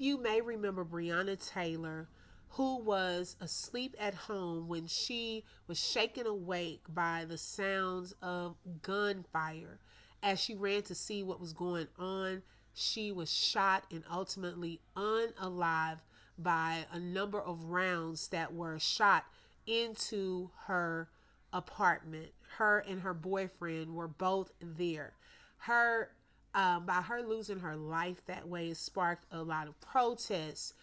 you may remember Breonna Taylor, who was asleep at home when she was shaken awake by the sounds of gunfire. As she ran to see what was going on, she was shot and ultimately unalive by a number of rounds that were shot into her apartment. Her and her boyfriend were both there. Her by her losing her life that way, it sparked a lot of protests,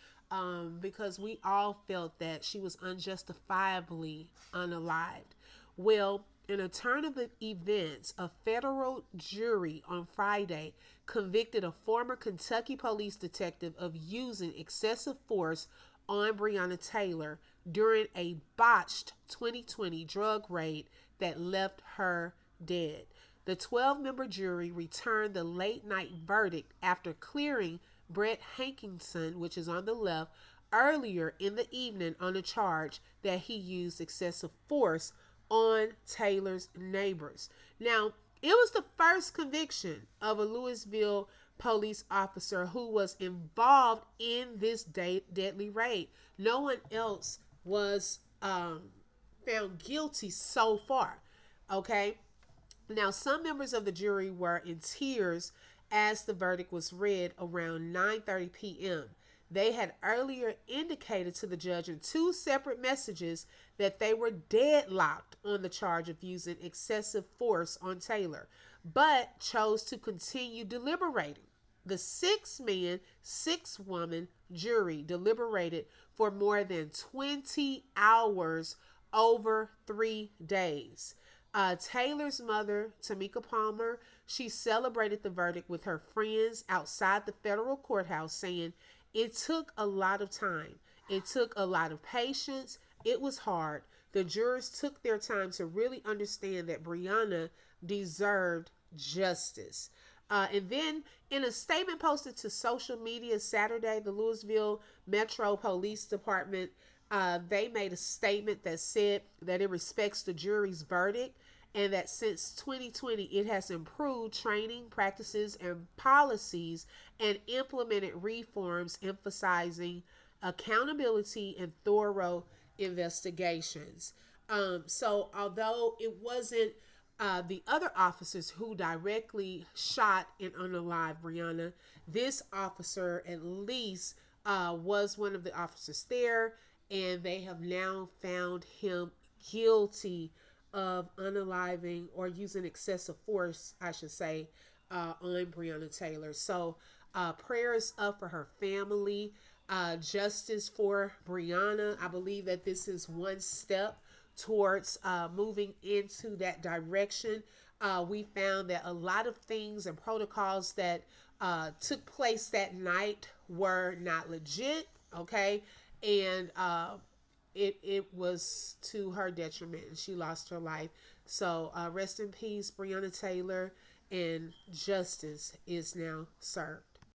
because we all felt that she was unjustifiably unalived. Well, in a turn of events, a federal jury on Friday convicted a former Kentucky police detective of using excessive force on Breonna Taylor during a botched 2020 drug raid that left her dead. The 12-member jury returned the late night verdict after clearing Brett Hankinson, which is on the left, earlier in the evening on a charge that he used excessive force on Taylor's neighbors. Now, it was the first conviction of a Louisville police officer who was involved in this deadly raid. No one else was found guilty so far. Okay. Now, some members of the jury were in tears as the verdict was read around 9:30 p.m. They had earlier indicated to the judge in two separate messages that they were deadlocked on the charge of using excessive force on Taylor, but chose to continue deliberating. The 6-man, 6-woman jury deliberated for more than 20 hours over 3 days. Taylor's mother, Tamika Palmer, she celebrated the verdict with her friends outside the federal courthouse, saying, "It took a lot of time. It took a lot of patience. It was hard. The jurors took their time to really understand that Breonna deserved justice." And then, in a statement posted to social media Saturday, the Louisville Metro Police Department, they made a statement that said that it respects the jury's verdict and that since 2020 it has improved training practices and policies and implemented reforms emphasizing accountability and thorough investigations. So although it wasn't the other officers who directly shot and unalived Breonna, this officer at least was one of the officers there, and they have now found him guilty of unaliving or using excessive force, I should say, on Breonna Taylor. So prayers up for her family, justice for Breonna. I believe that this is one step towards moving into that direction. We found that a lot of things and protocols that took place that night were not legit, okay? And it was to her detriment, and she lost her life. So rest in peace, Breonna Taylor, and justice is now served.